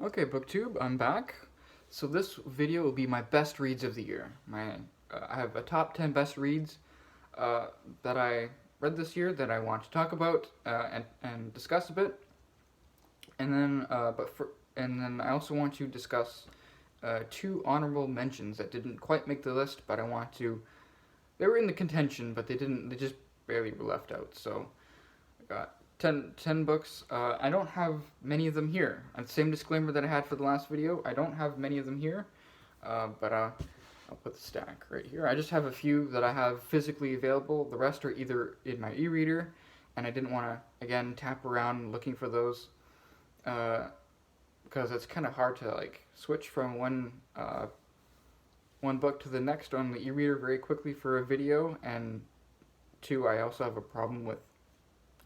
Okay, BookTube, I'm back. So this video will be my best reads of the year. I have a top 10 best reads that I read this year that I want to talk about and discuss a bit. And then I also want to discuss two honorable mentions that didn't quite make the list, but they were in the contention, but they just barely were left out. So I got 10 books. I don't have many of them here. And same disclaimer that I had for the last video. I don't have many of them here, but I'll put the stack right here. I just have a few that I have physically available. The rest are either in my e-reader, and I didn't want to, again, tap around looking for those, because it's kind of hard to switch from one book to the next on the e-reader very quickly for a video, and two, I also have a problem with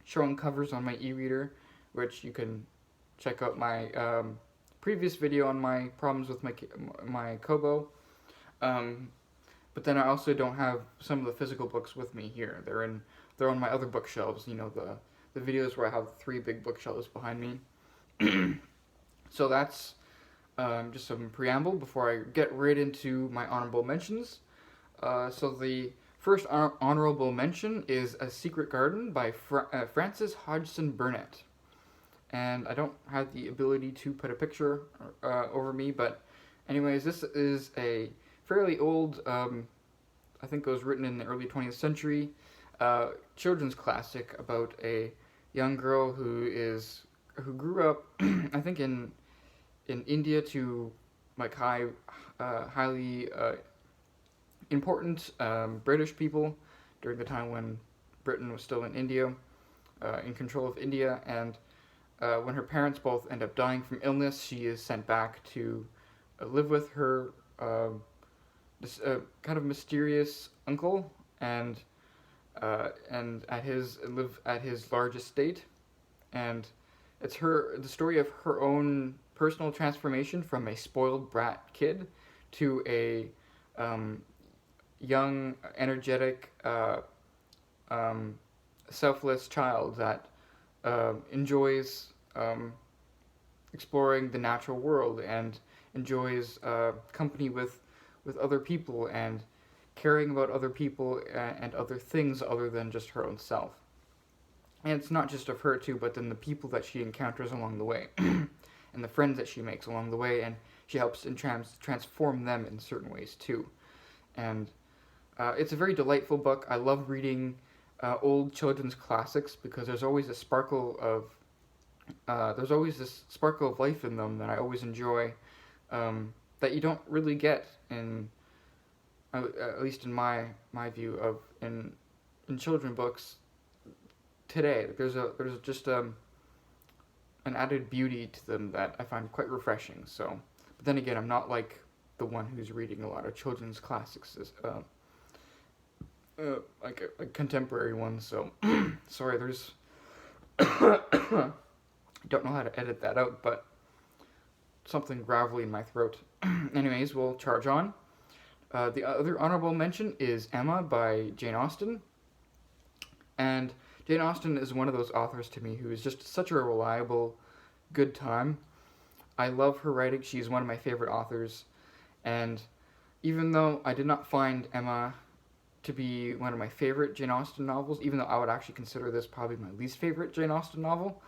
showing covers on my e-reader, which you can check out my previous video on my problems with my Kobo. But then I also don't have some of the physical books with me here. They're on my other bookshelves. You know, the videos where I have three big bookshelves behind me. So that's just some preamble before I get right into my honorable mentions. So the first honorable mention is A Secret Garden by Frances Hodgson Burnett. And I don't have the ability to put a picture over me, but anyways, this is a fairly old, I think it was written in the early 20th century, children's classic about a young girl who grew up, I think in India to highly important British people during the time when Britain was still in India, in control of India, and when her parents both end up dying from illness, she is sent back to live with her this kind of mysterious uncle, and live at his large estate, and it's the story of her own personal transformation from a spoiled brat kid to a young, energetic, selfless child that enjoys exploring the natural world and enjoys company with other people and caring about other people and other things other than just her own self. And it's not just of her too, but then the people that she encounters along the way and the friends that she makes along the way, and she helps and transform them in certain ways too. And it's a very delightful book. I love reading old children's classics because there's always this sparkle of life in them that I always enjoy, that you don't really get in, at least in my view of in children books today. There's just an added beauty to them that I find quite refreshing. So, but then again, I'm not like the one who's reading a lot of children's classics, like a contemporary ones. So, sorry, there's I don't know how to edit that out, but something gravelly in my throat. Anyways, we'll charge on. The other honorable mention is Emma by Jane Austen. And Jane Austen is one of those authors to me who is just such a reliable, good time. I love her writing. She's one of my favorite authors. And even though I did not find Emma to be one of my favorite Jane Austen novels, even though I would actually consider this probably my least favorite Jane Austen novel,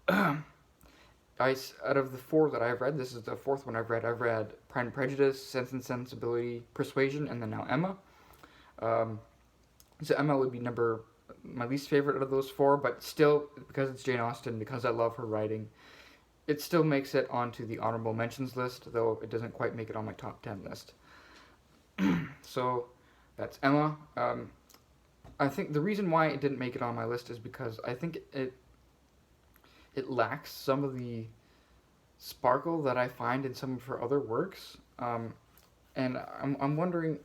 out of the four that I've read, this is the fourth one I've read. I've read Pride and Prejudice, Sense and Sensibility, Persuasion, and then now Emma. So Emma would be my least favorite out of those four, but still, because it's Jane Austen, because I love her writing, it still makes it onto the honorable mentions list, though it doesn't quite make it on my top 10 list. So that's Emma. I think the reason why it didn't make it on my list is because I think it lacks some of the sparkle that I find in some of her other works, and I'm wondering.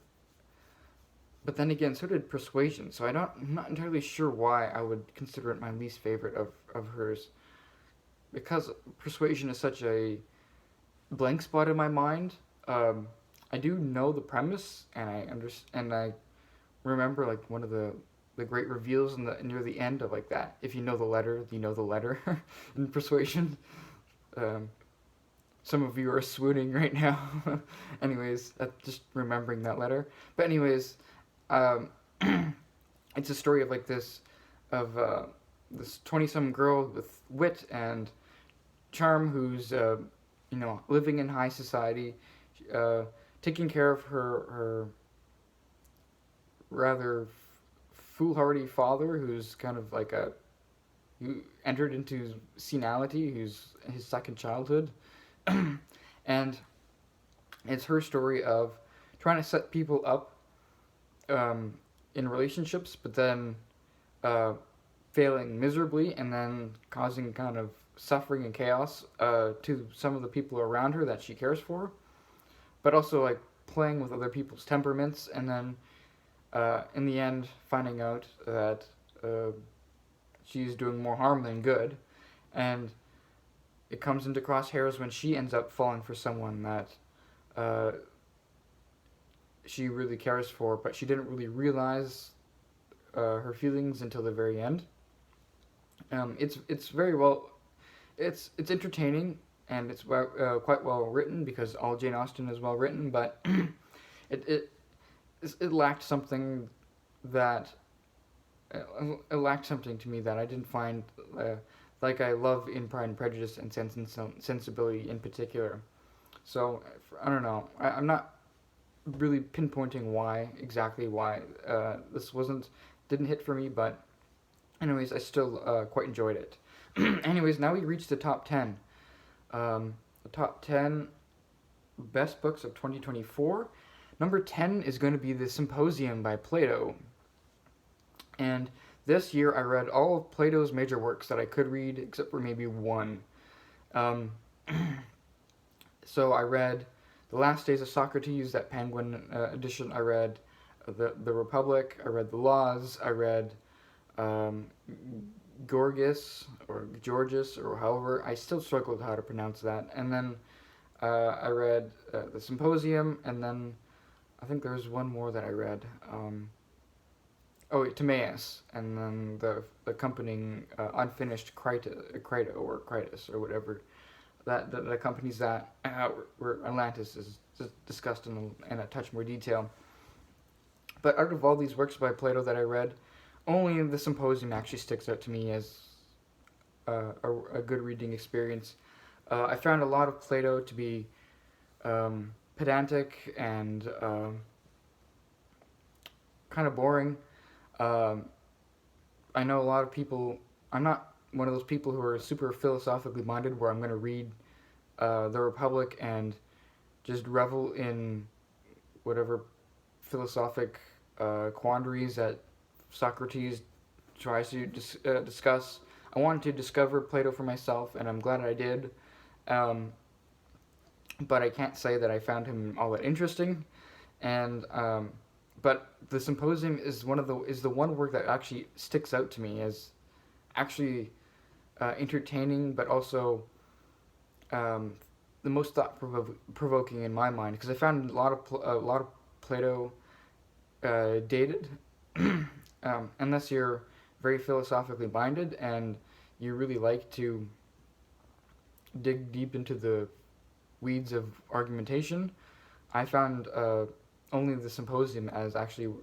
But then again, so did Persuasion. So I'm not entirely sure why I would consider it my least favorite of hers, because Persuasion is such a blank spot in my mind. I do know the premise, and I remember like one of the great reveals near the end of like that. If you know the letter, you know the letter in Persuasion. some of you are swooning right now. Anyways, just remembering that letter. But anyways, um, it's a story of like of this 20-some girl with wit and charm who's living in high society, uh, taking care of her rather foolhardy father, who's kind of like who entered into senility, who's his second childhood, and it's her story of trying to set people up in relationships, but then uh, failing miserably, and then causing kind of suffering and chaos to some of the people around her that she cares for, but also like playing with other people's temperaments, and then in the end finding out that she's doing more harm than good, and it comes into crosshairs when she ends up falling for someone that uh, she really cares for, but she didn't really realize her feelings until the very end. It's very well, it's entertaining, and it's quite well written, because all Jane Austen is well written, but it it it lacked something that it lacked something to me that I didn't find like I love in Pride and Prejudice and Sense and Sensibility in particular. So I don't know. I'm not really pinpointing exactly why this didn't hit for me, but anyways, I still quite enjoyed it. Anyways, now we reach the top 10. The top 10 best books of 2024. Number 10 is going to be The Symposium by Plato. And this year I read all of Plato's major works that I could read, except for maybe one. Um, so I read The Last Days of Socrates, that Penguin edition. I read the Republic. I read The Laws. I read Gorgias, or Georgius, or however. I still struggled how to pronounce that. And then I read The Symposium, and then I think there's one more that I read. Timaeus, and then the accompanying unfinished Crito or Critus or whatever that accompanies that, where Atlantis is discussed in a touch more detail. But out of all these works by Plato that I read, only the Symposium actually sticks out to me as a good reading experience. I found a lot of Plato to be pedantic and kind of boring. I know a lot of people. I'm not one of those people who are super philosophically minded, where I'm going to read the Republic and just revel in whatever philosophic quandaries that Socrates tries to discuss. I wanted to discover Plato for myself, and I'm glad I did. But I can't say that I found him all that interesting, and but the Symposium is the one work that actually sticks out to me as actually entertaining, but also the most thought provoking in my mind, because I found a lot of Plato dated, unless you're very philosophically minded and you really like to dig deep into the weeds of argumentation. I found only the Symposium as actually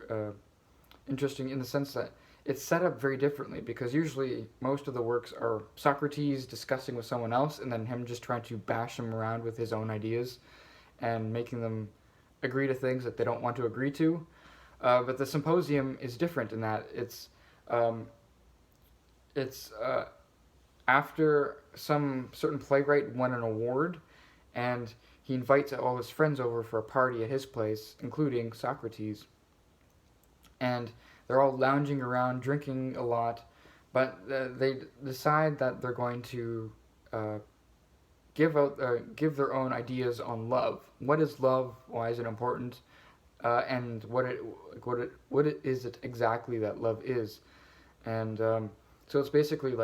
interesting, in the sense that it's set up very differently, because usually most of the works are Socrates discussing with someone else, and then him just trying to bash them around with his own ideas and making them agree to things that they don't want to agree to. But the Symposium is different in that it's after some certain playwright won an award, and he invites all his friends over for a party at his place, including Socrates. And they're all lounging around, drinking a lot, but they decide that they're going to give their own ideas on love. What is love? Why is it important? And what is it exactly that love is? And so it's basically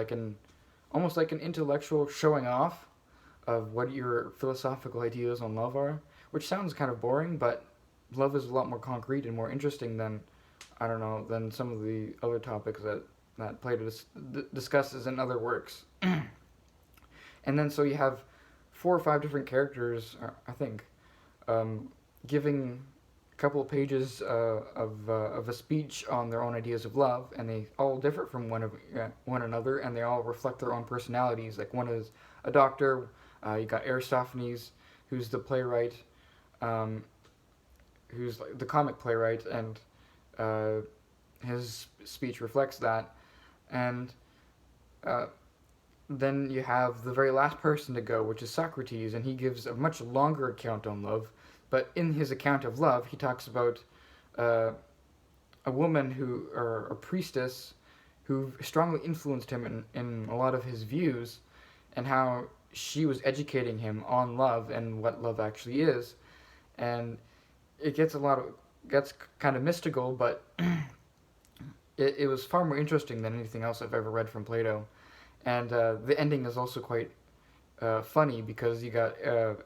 almost like an intellectual showing off of what your philosophical ideas on love are, which sounds kind of boring, but love is a lot more concrete and more interesting than, I don't know, than some of the other topics that Plato discusses in other works. And then so you have 4 or 5 different characters, I think, um, giving a couple of pages of a speech on their own ideas of love, and they all differ from one another, and they all reflect their own personalities. Like one is a doctor. You got Aristophanes, who's the playwright, um, who's like the comic playwright, and uh, his speech reflects that. And uh, then you have the very last person to go, which is Socrates, and he gives a much longer account on love. But in his account of love, he talks about uh, a woman who, or a priestess, who strongly influenced him in a lot of his views, and how she was educating him on love and what love actually is. And it gets kind of mystical, but it was far more interesting than anything else I've ever read from Plato. And the ending is also quite funny because you got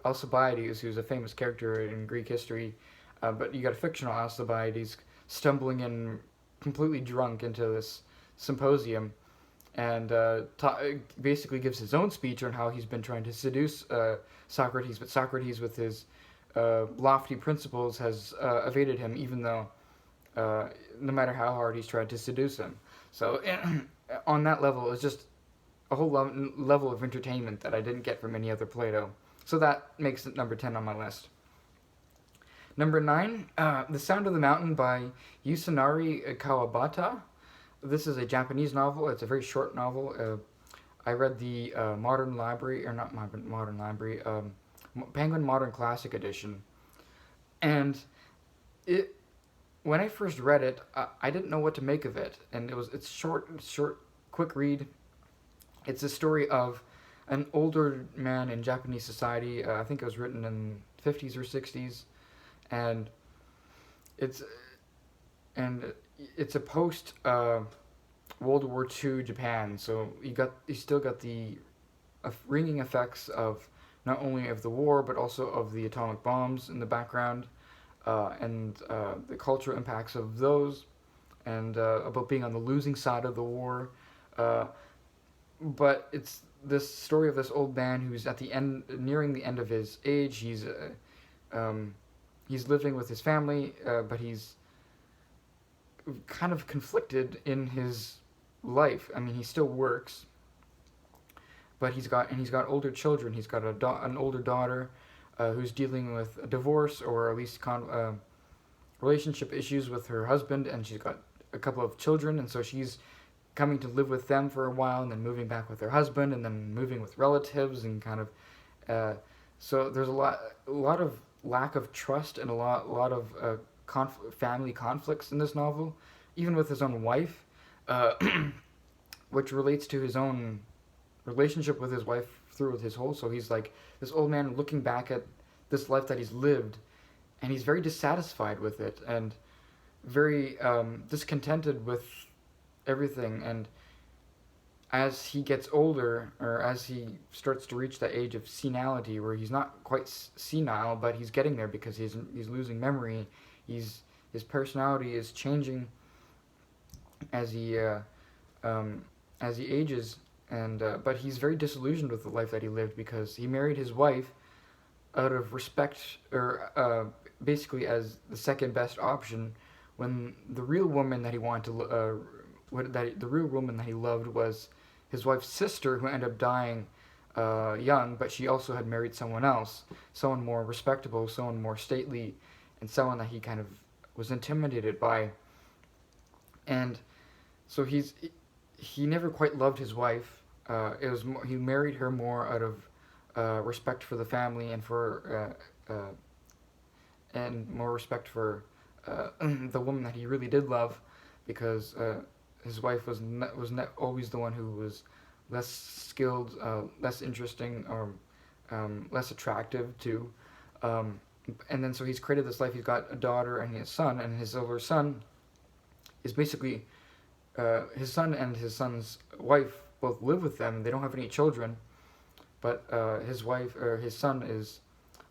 Alcibiades, who's a famous character in Greek history, but you got a fictional Alcibiades stumbling in completely drunk into this symposium, and basically gives his own speech on how he's been trying to seduce Socrates, but Socrates, with his lofty principles, has evaded him, even though no matter how hard he's tried to seduce him. So on that level, it's just a whole level of entertainment that I didn't get from any other Plato. So that makes it number 10 on my list. Number 9, The Sound of the Mountain by Yasunari Kawabata. This is a Japanese novel. It's a very short novel. I read the Modern Library, or not Modern Library, Penguin Modern Classic Edition. And when I first read it, I didn't know what to make of it. And it's short, quick read. It's a story of an older man in Japanese society. I think it was written in 50s or 60s, and it's a post World War II Japan. So you still got the ringing effects of not only of the war but also of the atomic bombs in the background, and the cultural impacts of those, and about being on the losing side of the war. But it's this story of this old man who's nearing the end of his age. He's living with his family, but he's kind of conflicted in his life. I mean, he still works, but he's got older children. He's got an older daughter who's dealing with a divorce, or at least relationship issues with her husband, and she's got a couple of children, and so she's coming to live with them for a while, and then moving back with her husband, and then moving with relatives, and kind of so there's a lot of lack of trust, and a lot of family conflicts in this novel, even with his own wife, which relates to his own relationship with his wife through his whole. So he's like this old man looking back at this life that he's lived, and he's very dissatisfied with it, and very discontented with everything. And as he gets older, or as he starts to reach that age of senility, where he's not quite senile, but he's getting there because he's losing memory. His personality is changing as he ages, and but he's very disillusioned with the life that he lived, because he married his wife out of respect, or basically as the second best option, when the real woman that he wanted to the real woman that he loved was his wife's sister, who ended up dying young, but she also had married someone else, someone more respectable, someone more stately, and someone that he kind of was intimidated by. And so he never quite loved his wife. He married her more out of respect for the family, and for and more respect for the woman that he really did love, because his wife was not always the one who was less skilled, less interesting, or less attractive too. And then so he's created this life. He's got a daughter and his son, and his older son is basically his son and his son's wife both live with them. They don't have any children, but his son is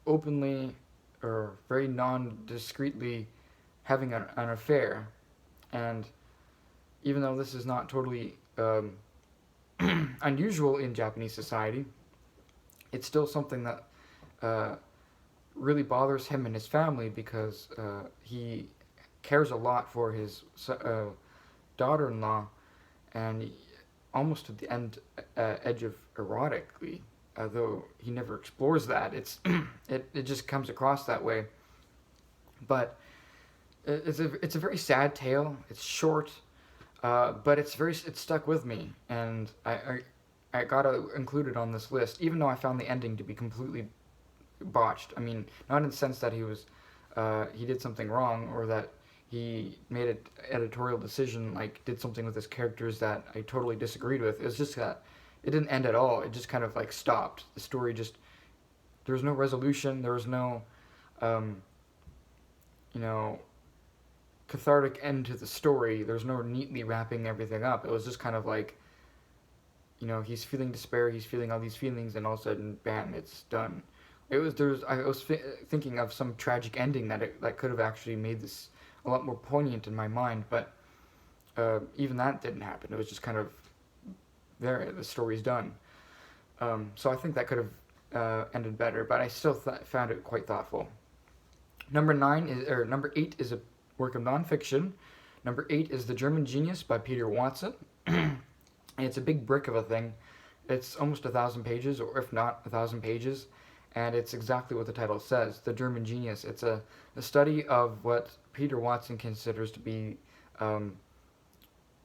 openly, or very non-discreetly, having an affair. And even though this is not totally unusual in Japanese society, it's still something that really bothers him and his family, because he cares a lot for his daughter-in-law, and almost to the edge of erotically, though he never explores that. It just comes across that way. But it's a very sad tale. It's short, but it's stuck with me, and I gotta include it on this list, even though I found the ending to be completely botched. I mean, not in the sense that he did something wrong, or that he made an editorial decision, like did something with his characters that I totally disagreed with. It was just that it didn't end at all. It just kind of like stopped. The story just, there was no resolution. There was no, um, you know, cathartic end to the story. There was no neatly wrapping everything up. It was just kind of like, he's feeling despair. He's feeling all these feelings, and all of a sudden, bam, it's done. I was thinking of some tragic ending that could have actually made this a lot more poignant in my mind, but even that didn't happen. It was just kind of there. The story's done. So I think that could have ended better, but I still found it quite thoughtful. Number 8 is a work of nonfiction. Number 8 is The German Genius by Peter Watson. It's a big brick of a thing. It's almost 1,000 pages, or if not 1,000 pages, and it's exactly what the title says, The German Genius. It's a study of what Peter Watson considers to be the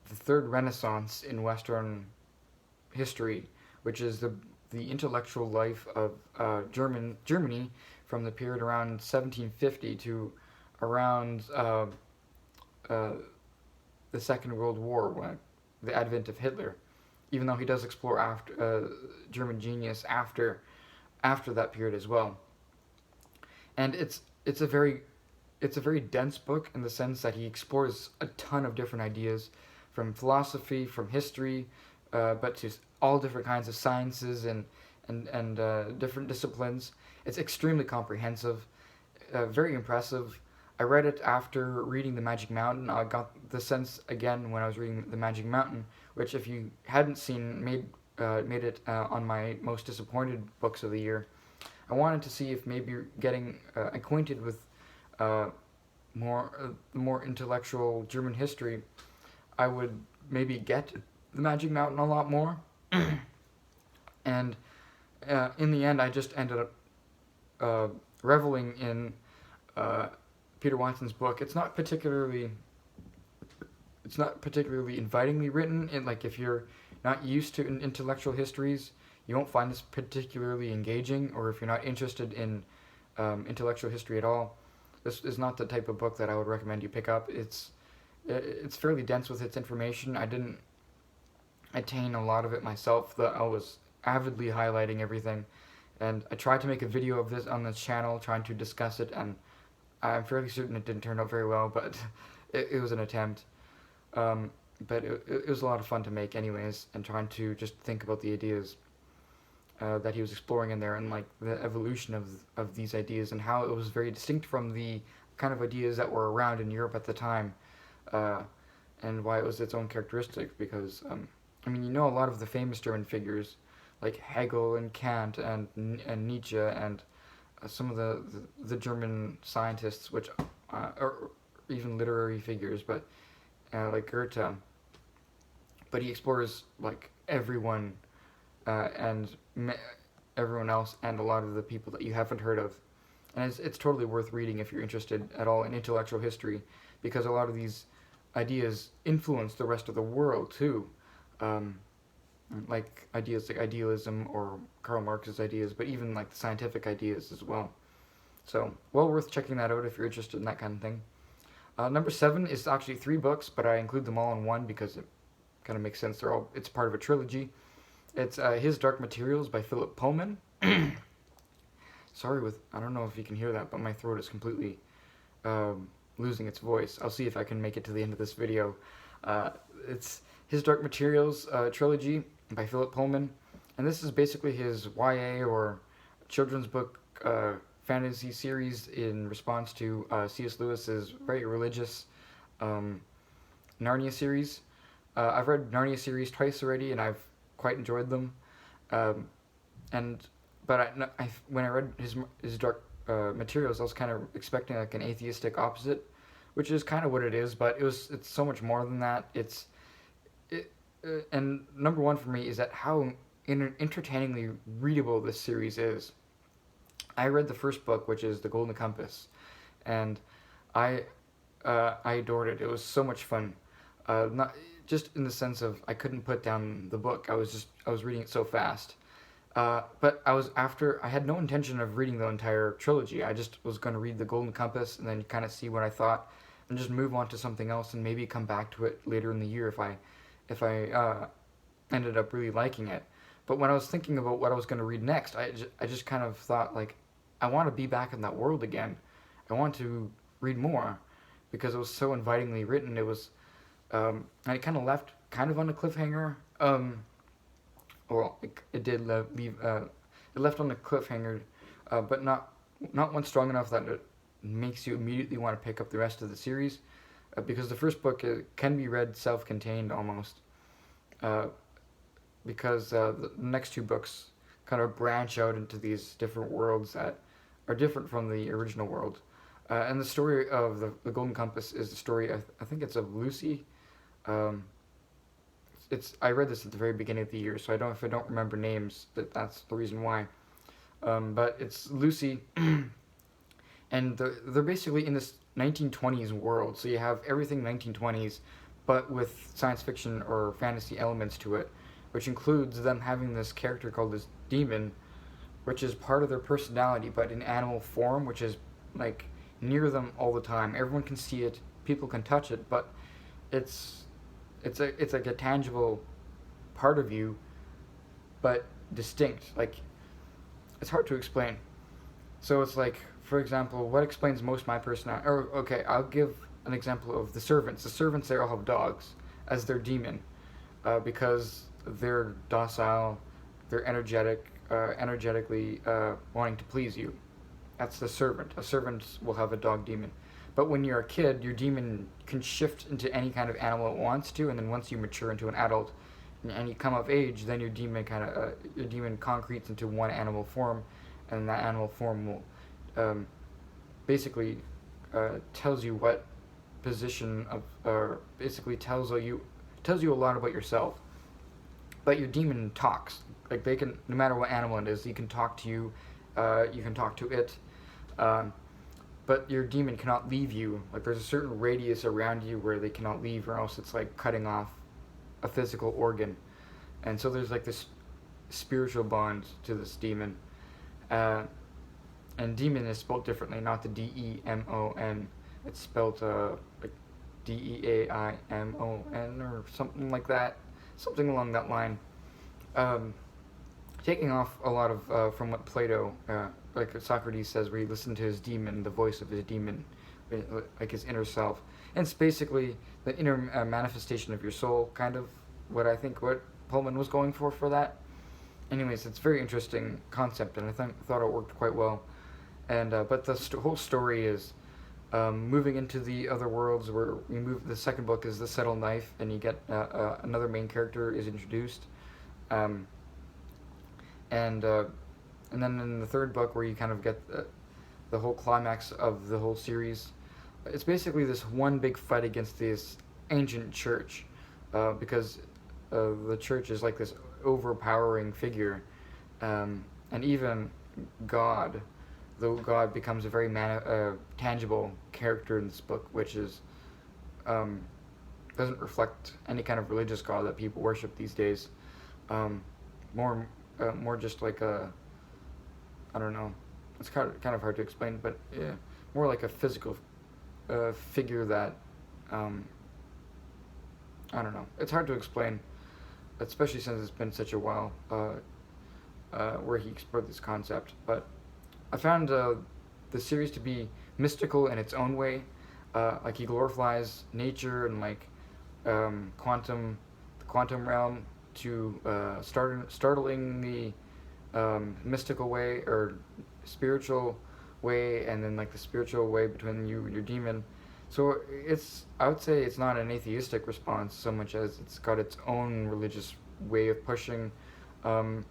third Renaissance in Western history, which is the intellectual life of Germany from the period around 1750 to around the Second World War, when the advent of Hitler. Even though he does explore German genius after that period as well. And it's a very dense book, in the sense that he explores a ton of different ideas, from philosophy, from history, but to all different kinds of sciences and different disciplines. It's extremely comprehensive, very impressive. I read it after reading The Magic Mountain. I got the sense again when I was reading The Magic Mountain, which, if you hadn't seen, made it on my most disappointed books of the year. I wanted to see if maybe getting acquainted with more intellectual German history, I would maybe get The Magic Mountain a lot more. And in the end, I just ended up reveling in Peter Watson's book. It's not particularly invitingly written. Like, if you're not used to intellectual histories, you won't find this particularly engaging. Or if you're not interested in intellectual history at all, this is not the type of book that I would recommend you pick up. It's fairly dense with its information. I didn't attain a lot of it myself. I was avidly highlighting everything, and I tried to make a video of this on this channel, trying to discuss it, and I'm fairly certain it didn't turn out very well, but it was an attempt. But it was a lot of fun to make anyways, and trying to just think about the ideas that he was exploring in there, and like the evolution of these ideas, and how it was very distinct from the kind of ideas that were around in Europe at the time, and why it was its own characteristic. Because a lot of the famous German figures like Hegel and Kant and Nietzsche, and some of the German scientists, which are even literary figures, but like Goethe. But he explores like everyone and everyone else, and a lot of the people that you haven't heard of. And it's totally worth reading if you're interested at all in intellectual history, because a lot of these ideas influence the rest of the world too. Like ideas like idealism or Karl Marx's ideas, but even like the scientific ideas as well. So, well worth checking that out if you're interested in that kind of thing. Number 7 is actually 3 books, but I include them all in one because it kind of makes sense. It's part of a trilogy. It's His Dark Materials by Philip Pullman. Sorry, I don't know if you can hear that, but my throat is completely losing its voice. I'll see if I can make it to the end of this video. It's His Dark Materials trilogy by Philip Pullman, and this is basically his YA or children's book fantasy series in response to C.S. Lewis's very religious Narnia series. I've read Narnia series twice already, and I've quite enjoyed them. And but when I read his dark materials, I was kind of expecting like an atheistic opposite, which is kind of what it is. But it's so much more than that. And number one for me is that how entertainingly readable this series is. I read the first book, which is The Golden Compass, and I I adored it. It was so much fun. Not just in the sense of I couldn't put down the book. I was reading it so fast. But I had no intention of reading the entire trilogy. I just was going to read The Golden Compass and then kind of see what I thought, and just move on to something else and maybe come back to it later in the year if I ended up really liking it. But when I was thinking about what I was going to read next, I just kind of thought like I want to be back in that world again. I want to read more because it was so invitingly written. And it kind of left kind of on a cliffhanger. Well, it did leave. It left on a cliffhanger, but not one strong enough that it makes you immediately want to pick up the rest of the series, because the first book can be read self-contained almost, because the next two books kind of branch out into these different worlds that are different from the original world. And the story of the Golden Compass is the story, I think it's of Lucy. Um, I read this at the very beginning of the year, so if I don't remember names, that's the reason why. But it's Lucy, and they're basically in this 1920s world. So you have everything 1920s, but with science fiction or fantasy elements to it, which includes them having this character called this demon, which is part of their personality, but in animal form, which is like near them all the time. Everyone can see it, people can touch it, but it's it's like a tangible part of you, but distinct. Like it's hard to explain. So it's like, for example, what explains most my personality? Or okay, I'll give an example of the servants. The servants, they all have dogs as their demon, because they're docile, they're energetically wanting to please you. That's the servant. A servant will have a dog demon. But when you're a kid, your demon can shift into any kind of animal it wants to, and then once you mature into an adult and you come of age, then your demon concretes into one animal form, and that animal form will basically tells you what position of, or basically tells you a lot about yourself. But your demon talks. Like they can, no matter what animal it is, you can talk to you. You can talk to it. But your demon cannot leave you. Like there's a certain radius around you where they cannot leave, or else it's like cutting off a physical organ. And so there's like this spiritual bond to this demon. And demon is spelled differently, not the Demon. It's spelled like Deaimon or something like that, something along that line. Taking off a lot of from what Plato, like Socrates says, where he listened to his demon, the voice of his demon, like his inner self. And it's basically the inner manifestation of your soul, kind of what I think what Pullman was going for that. Anyways, it's a very interesting concept, and I thought it worked quite well. And but the whole story is moving into the other worlds, where we move. The second book is the subtle knife, and you get another main character is introduced. Um, and then in the third book, where you kind of get the whole climax of the whole series, it's basically this one big fight against this ancient church, because the church is like this overpowering figure, and even God, though God becomes a very tangible character in this book, which is doesn't reflect any kind of religious God that people worship these days. More just like a, I don't know, it's kind of hard to explain, but yeah, more like a physical figure that I don't know. It's hard to explain, especially since it's been such a while where he explored this concept. But I found the series to be mystical in its own way. Like he glorifies nature and like the quantum realm to startlingly mystical way or spiritual way, and then like the spiritual way between you and your demon. So I would say it's not an atheistic response so much as it's got its own religious way of pushing a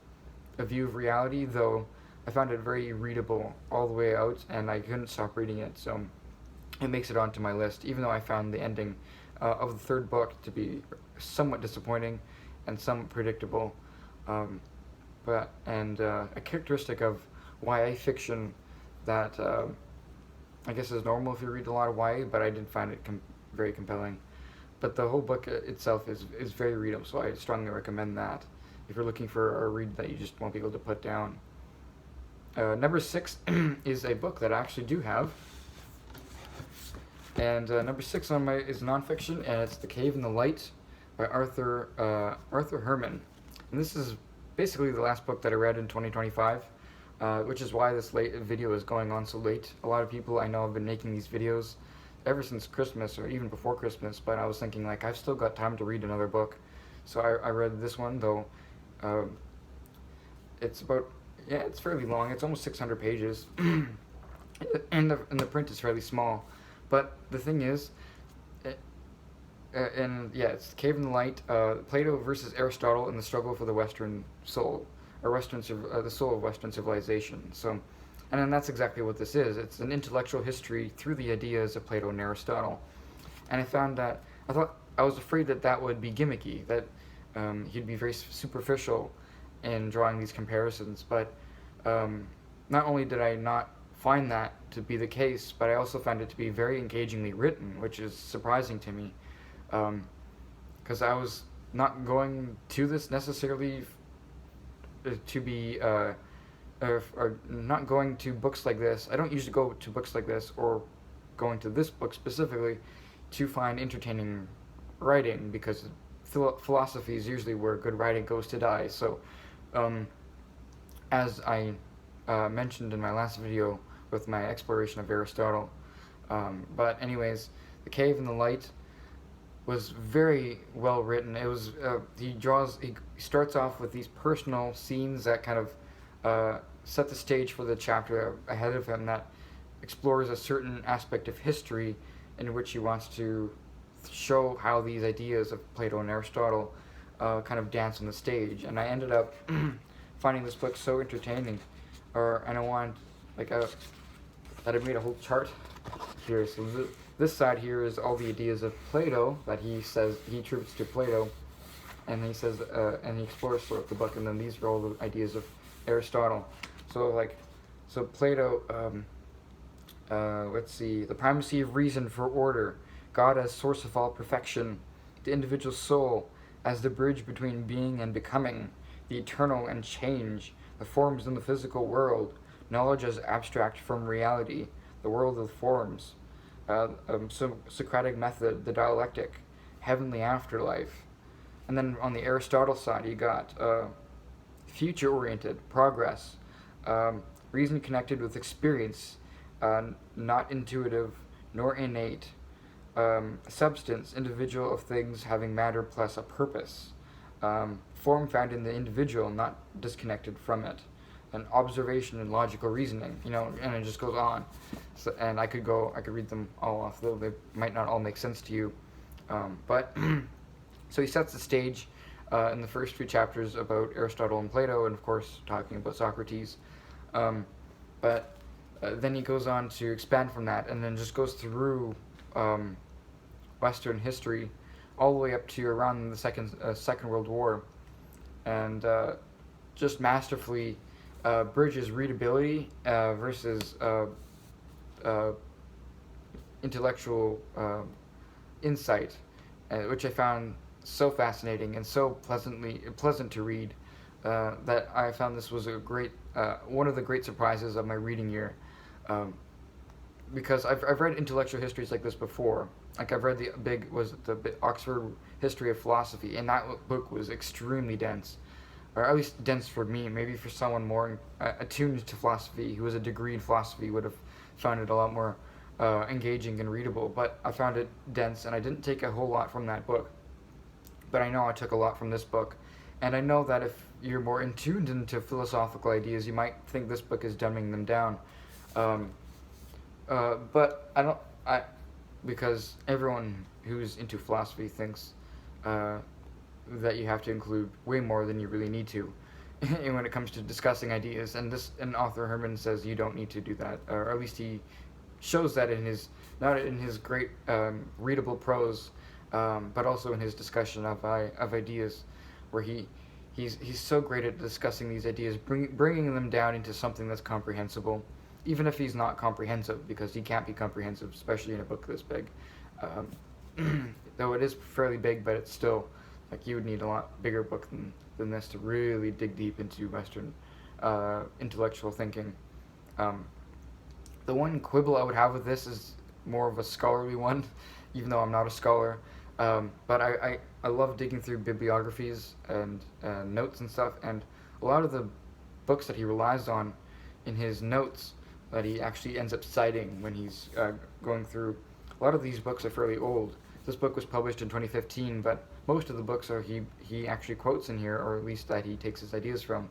view of reality, though I found it very readable all the way out, and I couldn't stop reading it. So it makes it onto my list, even though I found the ending of the third book to be somewhat disappointing and somewhat predictable. A characteristic of YA fiction that I guess is normal if you read a lot of YA, but I didn't find it very compelling. But the whole book itself is very readable, so I strongly recommend that if you're looking for a read that you just won't be able to put down. Number 6 is a book that I actually do have. And number 6 on my is nonfiction, and it's The Cave in the Light by Arthur Herman. And this is basically the last book that I read in 2025, which is why this video is going on so late. A lot of people I know have been making these videos ever since Christmas or even before Christmas, but I was thinking, like, I've still got time to read another book. So I read this one, though it's fairly long. It's almost 600 pages, and the print is fairly small. But the thing is, it's The Cave in the Light, Plato versus Aristotle in the struggle for the Western soul, or the soul of Western civilization. So, and then that's exactly what this is. It's an intellectual history through the ideas of Plato and Aristotle. And I found that, I was afraid that would be gimmicky, that he'd be very superficial in drawing these comparisons, but not only did I not find that to be the case, but I also found it to be very engagingly written, which is surprising to me, because I was not going to this necessarily to be or not going to books like this. I don't usually go to books like this, or going to this book specifically, to find entertaining writing, because philosophy is usually where good writing goes to die. So as I mentioned in my last video with my exploration of Aristotle. But anyways, The Cave in the Light was very well written. It was he starts off with these personal scenes that kind of set the stage for the chapter ahead of him that explores a certain aspect of history in which he wants to show how these ideas of Plato and Aristotle kind of dance on the stage. And I ended up finding this book so entertaining, and I wanted, that I made a whole chart here. So this side here is all the ideas of Plato that he says he attributes to Plato, and he says and he explores throughout the book. And then these are all the ideas of Aristotle. So Plato. Let's see. The primacy of reason for order, God as source of all perfection, the individual soul as the bridge between being and becoming, the eternal and change, the forms in the physical world, knowledge as abstract from reality, the world of forms, Socratic method, the dialectic, heavenly afterlife. And then on the Aristotle side, you got future-oriented, progress, reason connected with experience, not intuitive nor innate, substance, individual of things having matter plus a purpose, form found in the individual, not disconnected from it, and observation and logical reasoning, and it just goes on. So, and I could read them all off, though they might not all make sense to you, but so he sets the stage in the first few chapters about Aristotle and Plato, and of course talking about Socrates, but then he goes on to expand from that, and then just goes through Western history all the way up to around the Second World War, and just masterfully bridges readability versus intellectual insight, which I found so fascinating and so pleasant to read, that I found this was a great one of the great surprises of my reading year. Because I've read intellectual histories like this before. Like I've read the Oxford History of Philosophy, and that book was extremely dense, or at least dense for me. Maybe for someone more attuned to philosophy, who was a degree in philosophy, would have found it a lot more engaging and readable. But I found it dense, and I didn't take a whole lot from that book. But I know I took a lot from this book, and I know that if you're more in tuned into philosophical ideas, you might think this book is dumbing them down. But because everyone who's into philosophy thinks that you have to include way more than you really need to when it comes to discussing ideas. And author Herman says you don't need to do that, or at least he shows that in his, not in his great readable prose, but also in his discussion of ideas, where he's so great at discussing these ideas, bringing them down into something that's comprehensible, even if he's not comprehensive, because he can't be comprehensive, especially in a book this big. Though it is fairly big, but it's still, like, you would need a lot bigger book than this to really dig deep into Western intellectual thinking. The one quibble I would have with this is more of a scholarly one, even though I'm not a scholar. But I love digging through bibliographies and notes and stuff, and a lot of the books that he relies on in his notes that he actually ends up citing when he's going through, a lot of these books are fairly old. This book was published in 2015, but most of the books he actually quotes in here, or at least that he takes his ideas from,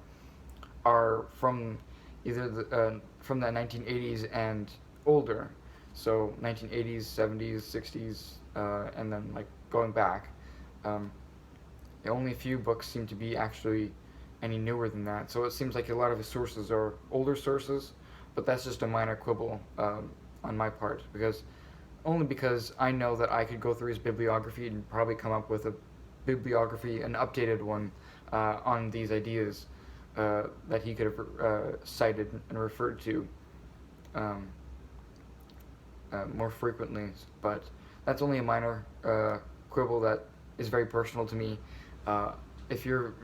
are from either from the 1980s and older. So 1980s, 70s, 60s, and then like going back. Only a few books seem to be actually any newer than that. So it seems like a lot of his sources are older sources, but that's just a minor quibble on my part, because I know that I could go through his bibliography and probably come up with a bibliography, an updated one, on these ideas that he could have cited and referred to more frequently. But that's only a minor quibble that is very personal to me. If you're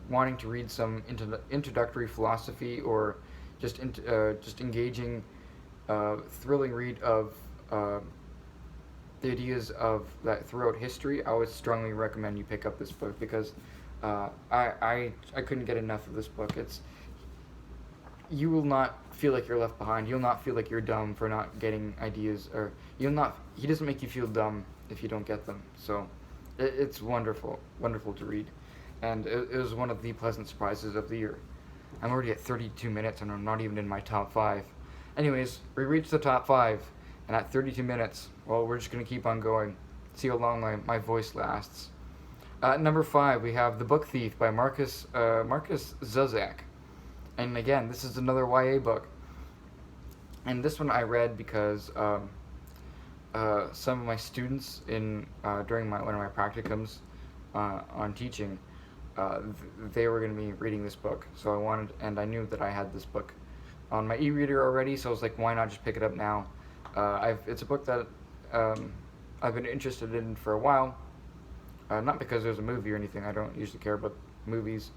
wanting to read some introductory philosophy, or just engaging, thrilling read of the ideas of that throughout history, I would strongly recommend you pick up this book, because I couldn't get enough of this book. You will not feel like you're left behind. You'll not feel like you're dumb for not getting ideas, or he doesn't make you feel dumb if you don't get them. So it's wonderful to read, and it was one of the pleasant surprises of the year. I'm already at 32 minutes and I'm not even in my top 5. Anyways, we reached the top 5, and at 32 minutes, well, we're just going to keep on going. See how long my voice lasts. At number 5, we have The Book Thief by Markus Zusak. And again, this is another YA book. And this one I read because some of my students during one of my practicums on teaching, they were going to be reading this book. So I knew that I had this book on my e-reader already, so I was like, why not just pick it up now? It's a book that I've been interested in for a while. Not because there's a movie or anything. I don't usually care about movies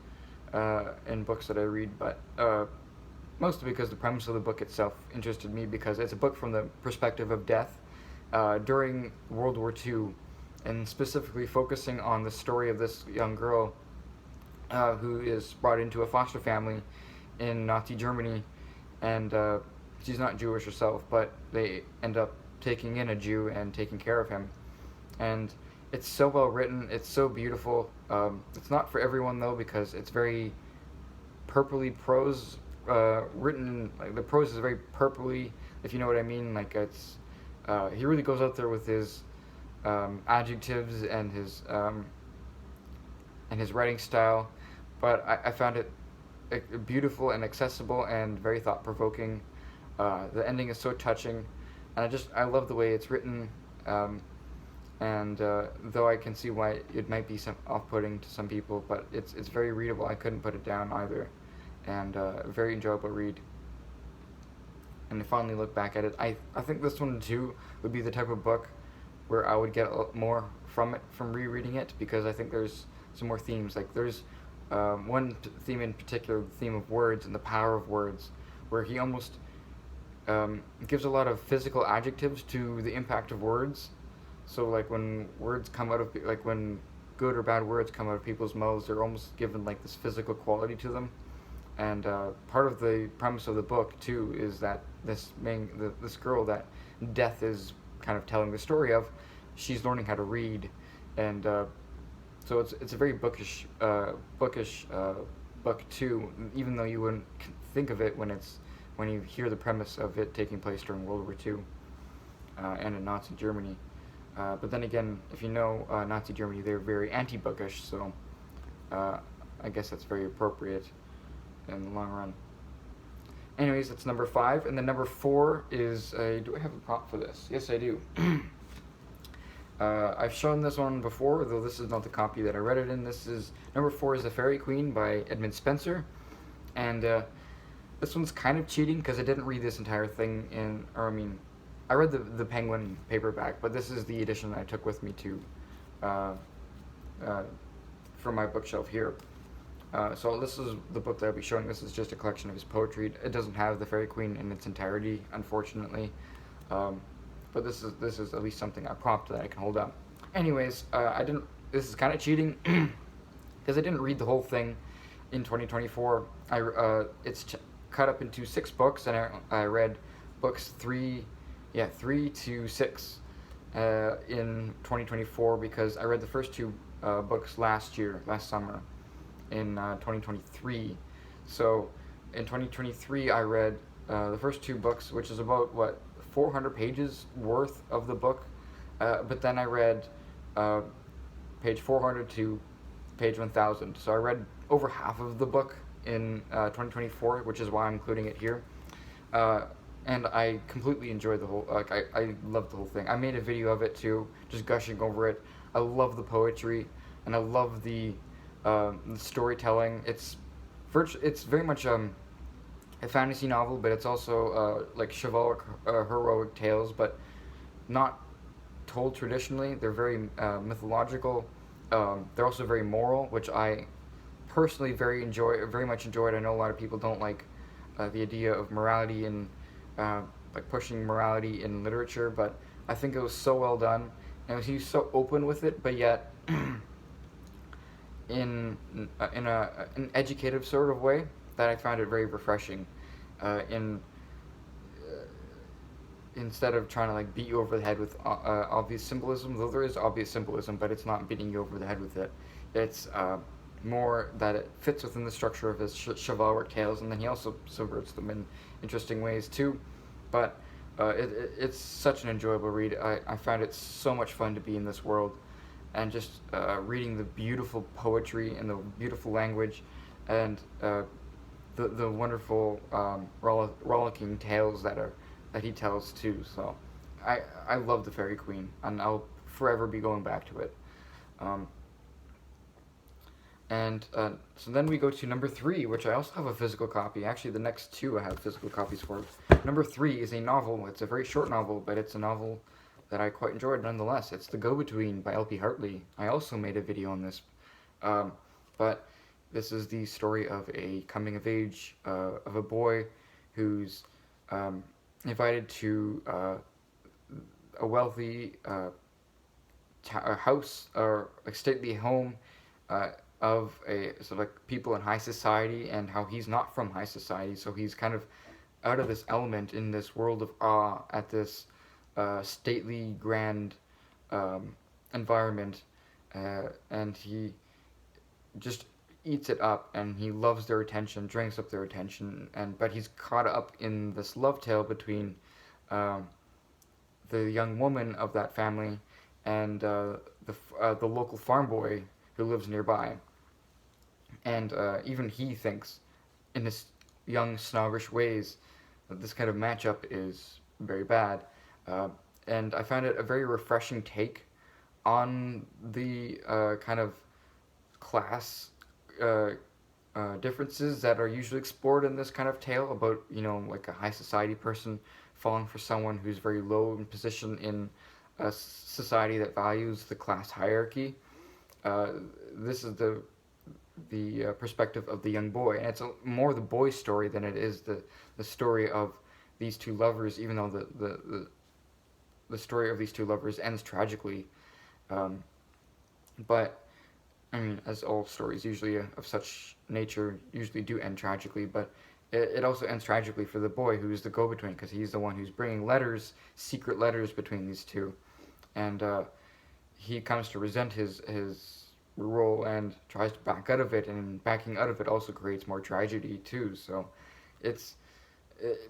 and books that I read, but mostly because the premise of the book itself interested me, because it's a book from the perspective of death during World War II, and specifically focusing on the story of this young girl who is brought into a foster family in Nazi Germany, and she's not Jewish herself, but they end up taking in a Jew and taking care of him. And it's so well written, it's so beautiful. It's not for everyone though, because it's very purpley prose written. Like, the prose is very purpley, if you know what I mean. Like, it's he really goes out there with his adjectives and his writing style. But I found it beautiful and accessible and very thought-provoking. The ending is so touching, and I love the way it's written. And though I can see why it might be some off-putting to some people, but it's very readable. I couldn't put it down either, and a very enjoyable read. And to finally look back at it, I think this one too would be the type of book where I would get more from it from rereading it, because I think there's some more themes. Like, there's one theme in particular, the theme of words and the power of words, where he almost gives a lot of physical adjectives to the impact of words. So, like, when words come out of, like, when good or bad words come out of people's mouths, they're almost given, like, this physical quality to them. And part of the premise of the book too is that this girl that death is kind of telling the story of, she's learning how to read, and so it's a very bookish book too, even though you wouldn't think of it when you hear the premise of it taking place during World War II and in Nazi Germany. But then again, if you know Nazi Germany, they're very anti-bookish, so I guess that's very appropriate. in the long run. Anyways, that's number 5, and then number 4 is do I have a prompt for this? Yes, I do. I've shown this one before, though this is not the copy that I read it in. This is number 4 is The Faerie Queene by Edmund Spenser, and this one's kind of cheating because I didn't read this entire thing I read the Penguin paperback, but this is the edition I took with me to from my bookshelf here. So this is the book that I'll be showing. This is just a collection of his poetry. It doesn't have The Faerie Queene in its entirety, unfortunately. But this is at least something, a prompt that I can hold up. Anyways, this is kind of cheating because I didn't read the whole thing in 2024. It's cut up into 6 books, and I read books 3 to 6 in 2024 because I read the first 2 books last summer in 2023. So in 2023 I read the first 2 books, which is about 400 pages worth of the book, but then I read page 400 to page 1000. So I read over half of the book in 2024, which is why I'm including it here. And I completely enjoyed the whole, I loved the whole thing. I made a video of it too, just gushing over it. I love the poetry, and I love the storytelling. It's very much a fantasy novel, but it's also like chivalric, heroic tales, but not told traditionally. They're very mythological. They're also very moral, which I personally very much enjoyed. I know a lot of people don't like the idea of morality and like pushing morality in literature, but I think it was so well done, and he was so open with it, but yet in an educative sort of way that I found it very refreshing. Instead of trying to like beat you over the head with obvious symbolism, though there is obvious symbolism, but it's not beating you over the head with it. It's more that it fits within the structure of his chivalric tales, and then he also subverts them in interesting ways too. But it's such an enjoyable read. I found it so much fun to be in this world, and just reading the beautiful poetry and the beautiful language, and the wonderful rollicking tales that he tells too. So I love The Faerie Queene, and I'll forever be going back to it. So then we go to number 3, which I also have a physical copy. Actually, the next 2 I have physical copies for. Number 3 is a novel. It's a very short novel, but it's a novel that I quite enjoyed nonetheless. It's The Go-Between by LP Hartley. I also made a video on this, but this is the story of a coming-of-age of a boy who's invited to a wealthy house, or like stately home of a sort of like people in high society, and how he's not from high society, so he's kind of out of this element in this world of awe at this stately, grand environment, and he just eats it up, and he loves their attention, drinks up their attention, but he's caught up in this love tale between the young woman of that family and the local farm boy who lives nearby. And even he thinks, in his young, snobbish ways, that this kind of matchup is very bad. And I found it a very refreshing take on the kind of class differences that are usually explored in this kind of tale about, like a high society person falling for someone who's very low in position in a society that values the class hierarchy. This is the perspective of the young boy, and it's more the boy's story than it is the story of these 2 lovers, even though the story of these 2 lovers ends tragically. But I mean, as all stories usually of such nature usually do end tragically, but it also ends tragically for the boy who's the go-between, because he's the one who's bringing secret letters between these 2, and he comes to resent his role and tries to back out of it, and backing out of it also creates more tragedy too. So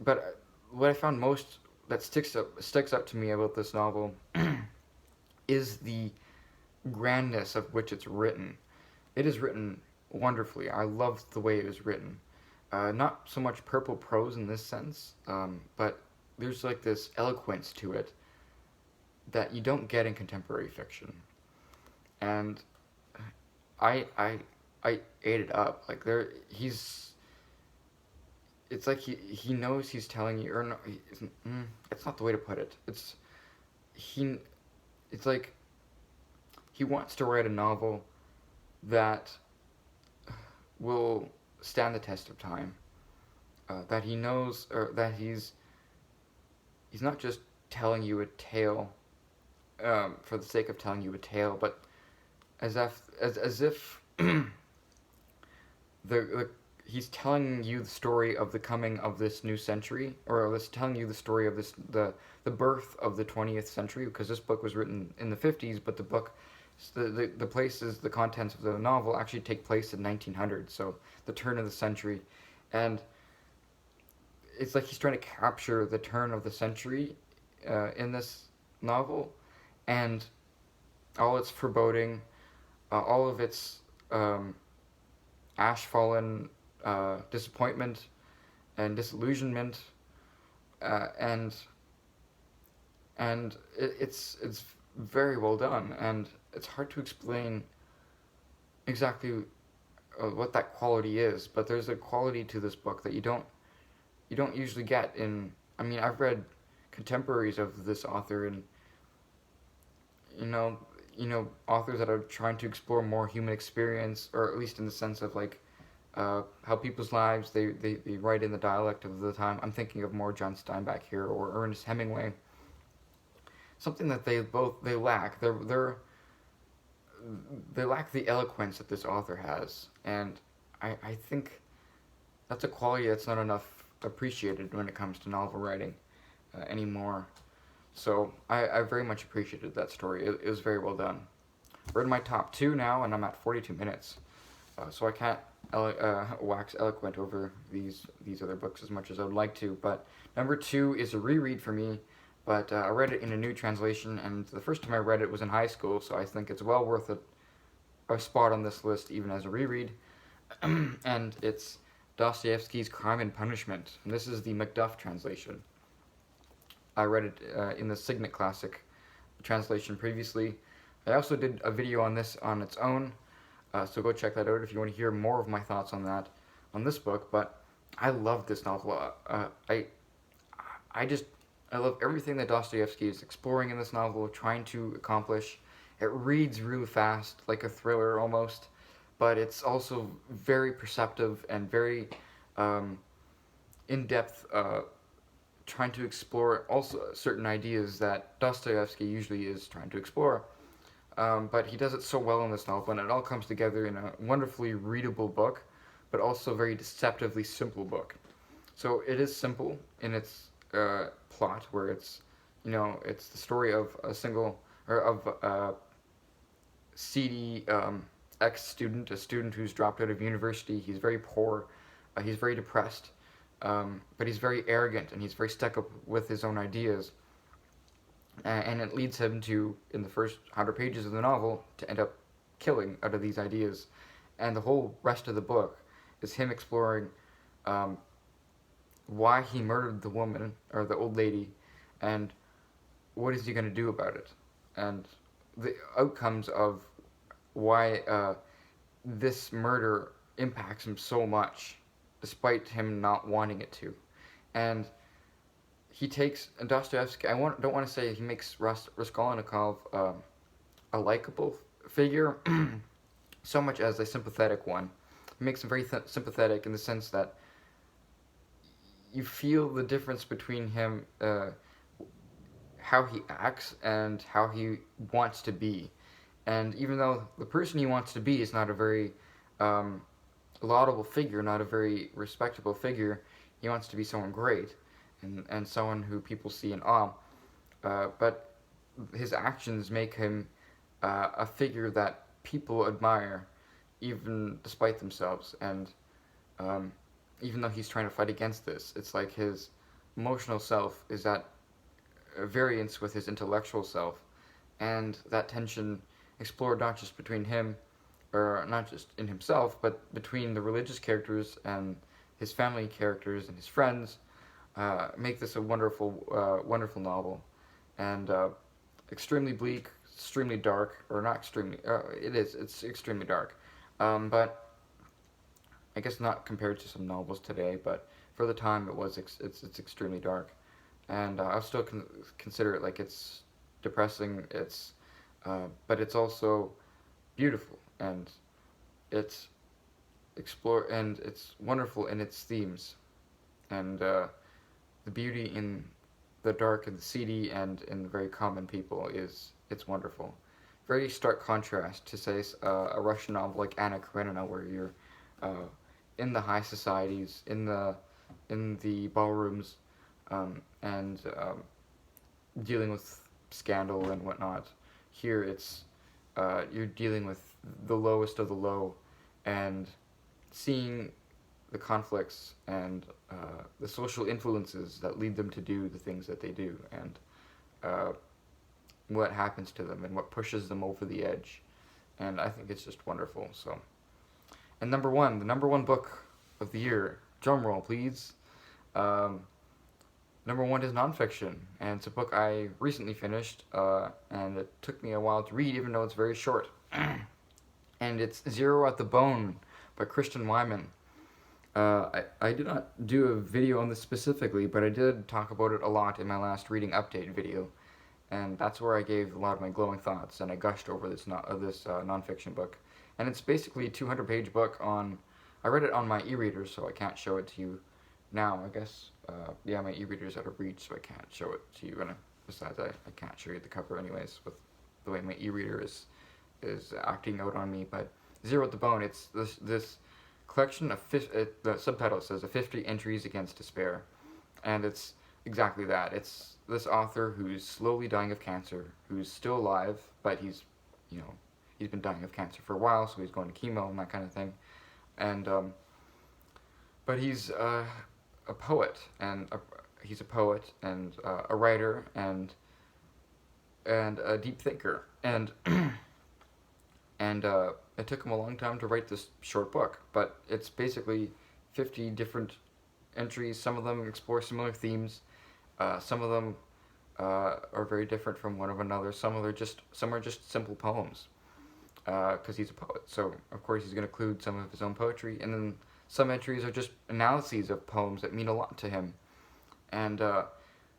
but what I found most that sticks up to me about this novel is the grandness of which it's written. It is written wonderfully. I love the way it was written. not so much purple prose in this sense, but there's like this eloquence to it that you don't get in contemporary fiction, and I I I ate it up. Like it's like he knows he's telling you, or no, it's not the way to put it. He, it's like he wants to write a novel that will stand the test of time. That he knows, or that he's not just telling you a tale for the sake of telling you a tale, but as if the he's telling you the story of the coming of this new century, or telling you the story of the birth of the 20th century, because this book was written in the 50s, but the places, the contents of the novel actually take place in 1900, so the turn of the century, and it's like he's trying to capture the turn of the century in this novel, and all its foreboding, all of its ash-fallen disappointment and disillusionment, and it's very well done, and it's hard to explain exactly what that quality is, but there's a quality to this book that you don't usually get in. I mean, I've read contemporaries of this author, and authors that are trying to explore more human experience, or at least in the sense of like how people's lives they write in the dialect of the time. I'm thinking of more John Steinbeck here, or Ernest Hemingway. Something that they lack. They lack the eloquence that this author has, and I think that's a quality that's not enough appreciated when it comes to novel writing anymore. So I very much appreciated that story. It was very well done. We're in my top 2 now, and I'm at 42 minutes. So I can't wax eloquent over these other books as much as I would like to. But number 2 is a reread for me, but I read it in a new translation, and the first time I read it was in high school, so I think it's well worth a spot on this list, even as a reread. And it's Dostoyevsky's Crime and Punishment, and this is the Macduff translation. I read it in the Signet Classic translation previously. I also did a video on this on its own, so go check that out if you want to hear more of my thoughts on this book. But I love this novel. I love everything that Dostoyevsky is exploring in this novel, trying to accomplish. It reads really fast, like a thriller almost, but it's also very perceptive and very in-depth, trying to explore also certain ideas that Dostoyevsky usually is trying to explore. But he does it so well in this novel, and it all comes together in a wonderfully readable book, but also very deceptively simple book. So it is simple in its plot, where it's the story of a seedy ex-student, a student who's dropped out of university. He's very poor, he's very depressed, but he's very arrogant, and he's very stuck up with his own ideas. And it leads him to, in the first 100 pages of the novel, to end up killing out of these ideas. And the whole rest of the book is him exploring why he murdered the woman, or the old lady, and what is he going to do about it, and the outcomes of why this murder impacts him so much, despite him not wanting it to. And he takes Dostoevsky. Don't want to say he makes Raskolnikov a likable figure, so much as a sympathetic one. He makes him very sympathetic in the sense that you feel the difference between him, how he acts and how he wants to be. And even though the person he wants to be is not a very laudable figure, not a very respectable figure, he wants to be someone great, and someone who people see in awe. But his actions make him a figure that people admire, even despite themselves. And even though he's trying to fight against this, it's like his emotional self is at variance with his intellectual self, and that tension explored not just between him, or not just in himself, but between the religious characters and his family characters and his friends make this a wonderful novel, and extremely bleak, extremely dark, or not extremely. It's extremely dark, but I guess not compared to some novels today. But for the time, it's extremely dark, and I'll still consider it like it's depressing. But it's also beautiful, and it's it's wonderful in its themes, and the beauty in the dark and the seedy and in the very common people it's wonderful. Very stark contrast to say a Russian novel like Anna Karenina, where you're uh, in the high societies, in the ballrooms, and dealing with scandal and whatnot. Here it's you're dealing with the lowest of the low, and seeing the conflicts and the social influences that lead them to do the things that they do, and uh, what happens to them and what pushes them over the edge. And I think it's just wonderful. So, and the number one book of the year, drum roll please. Um, Number one is nonfiction, and it's a book I recently finished, and it took me a while to read, even though it's very short. And it's Zero at the Bone by Christian Wiman. I did not do a video on this specifically, but I did talk about it a lot in my last reading update video, and that's where I gave a lot of my glowing thoughts, and I gushed over this nonfiction book. And it's basically a 200-page book on. I read it on my e-reader, so I can't show it to you now, I guess. Yeah, my e-reader is out of reach, so I can't show it to you. And besides, I can't show you the cover anyways, with the way my e-reader is acting out on me. But Zero at the Bone, it's this collection of the subtitle says a 50 entries against despair, and it's exactly that. It's this author who's slowly dying of cancer, who's still alive, but he's been dying of cancer for a while, so he's going to chemo and that kind of thing, and but he's a poet, and he's a poet and a writer and a deep thinker, and and it took him a long time to write this short book, but it's basically 50 different entries. Some of them explore similar themes. Some of them are very different from one of another. Some are just simple poems, because he's a poet. So of course he's going to include some of his own poetry, and then some entries are just analyses of poems that mean a lot to him. And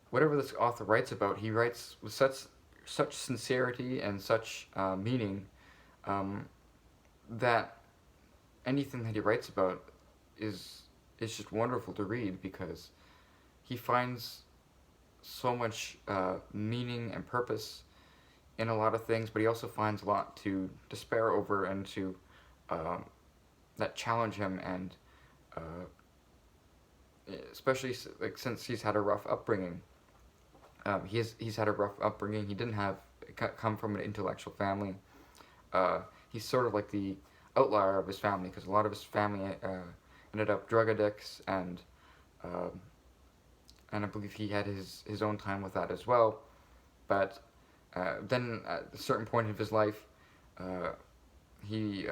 whatever this author writes about, he writes with such sincerity and such meaning, that anything that he writes about is just wonderful to read, because he finds so much meaning and purpose in a lot of things, but he also finds a lot to despair over and to that challenge him, and especially like since he's had a rough upbringing. He's had a rough upbringing. He didn't come from an intellectual family. He's sort of like the outlier of his family, because a lot of his family ended up drug addicts, and I believe he had his own time with that as well. But then at a certain point of his life, he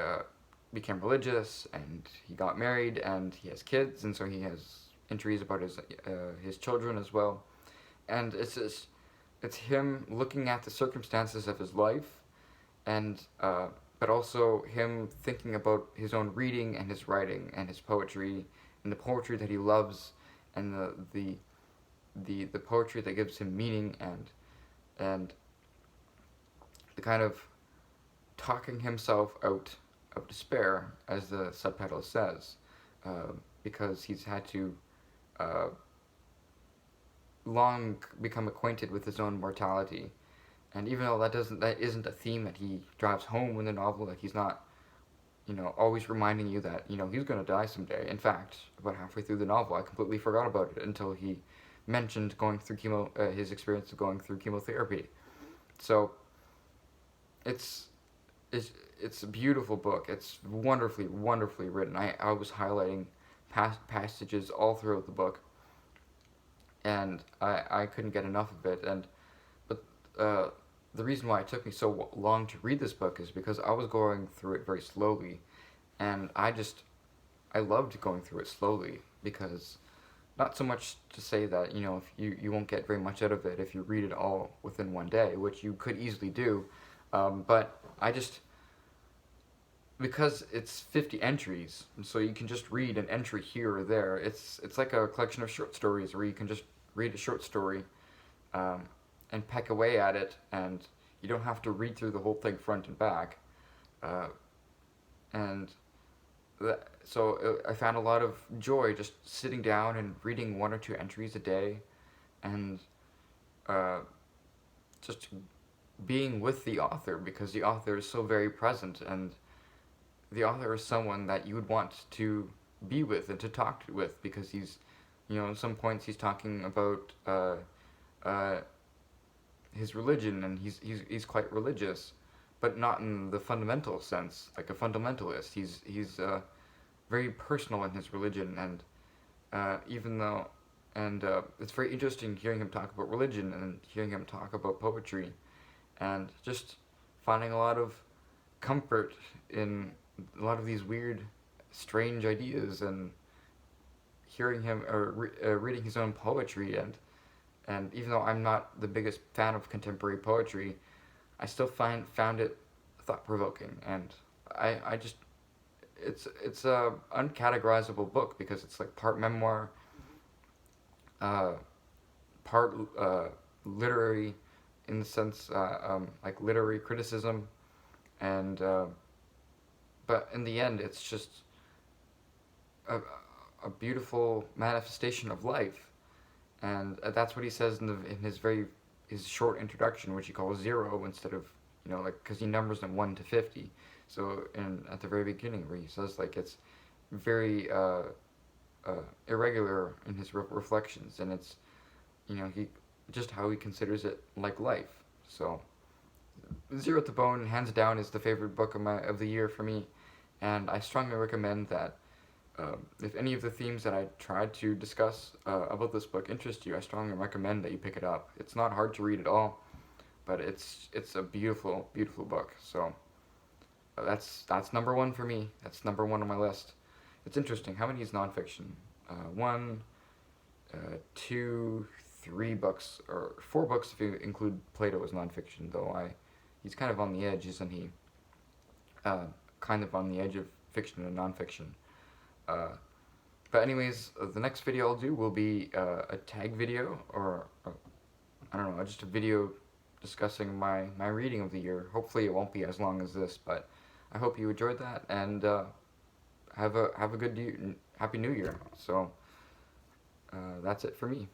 became religious, and he got married, and he has kids, and so he has entries about his children as well. And it's him looking at the circumstances of his life, and but also him thinking about his own reading and his writing and his poetry and the poetry that he loves, and the poetry that gives him meaning, and the kind of talking himself out of despair, as the subtitle says, because he's had to long become acquainted with his own mortality. And even though that isn't a theme that he drives home in the novel, like he's not, always reminding you that, he's going to die someday. In fact, about halfway through the novel, I completely forgot about it until he mentioned going through his experience of going through chemotherapy. So it's a beautiful book. It's wonderfully written. I was highlighting passages all throughout the book, and I couldn't get enough of it. But the reason why it took me so long to read this book is because I was going through it very slowly, and I loved going through it slowly, because not so much to say that, if you won't get very much out of it if you read it all within one day, which you could easily do, but I just, because it's 50 entries, so you can just read an entry here or there. It's like a collection of short stories where you can just read a short story, and peck away at it, and you don't have to read through the whole thing front and back. And so I found a lot of joy just sitting down and reading 1 or 2 entries a day, and just being with the author, because the author is so very present, and the author is someone that you would want to be with and to talk with, because he's, at some points he's talking about his religion, and he's quite religious, but not in the fundamental sense, like a fundamentalist. He's very personal in his religion, and it's very interesting hearing him talk about religion and hearing him talk about poetry, and just finding a lot of comfort in a lot of these weird, strange ideas, and hearing him reading his own poetry, and even though I'm not the biggest fan of contemporary poetry, I still found it thought-provoking, and I just, it's a uncategorizable book, because it's like part memoir, part literary, in the sense like literary criticism, and but in the end it's just a beautiful manifestation of life, and that's what he says in his short introduction, which he calls 0 instead of, because he numbers them 1 to 50. So at the very beginning, where he says like it's very irregular in his reflections, and it's, he just how he considers it like life. So 0 to Bone, hands down, is the favorite book of the year for me, and I strongly recommend that. If any of the themes that I tried to discuss about this book interest you, I strongly recommend that you pick it up. It's not hard to read at all, but it's a beautiful, beautiful book. So that's number 1 for me. That's number 1 on my list. It's interesting. How many is nonfiction? 1, 2, 3 books, or 4 books if you include Plato as nonfiction. Though he's kind of on the edge, isn't he? Kind of on the edge of fiction and nonfiction. But anyways, the next video I'll do will be a tag video, or I don't know, just a video discussing my reading of the year. Hopefully it won't be as long as this, but I hope you enjoyed that, and have a good Happy New Year. So that's it for me.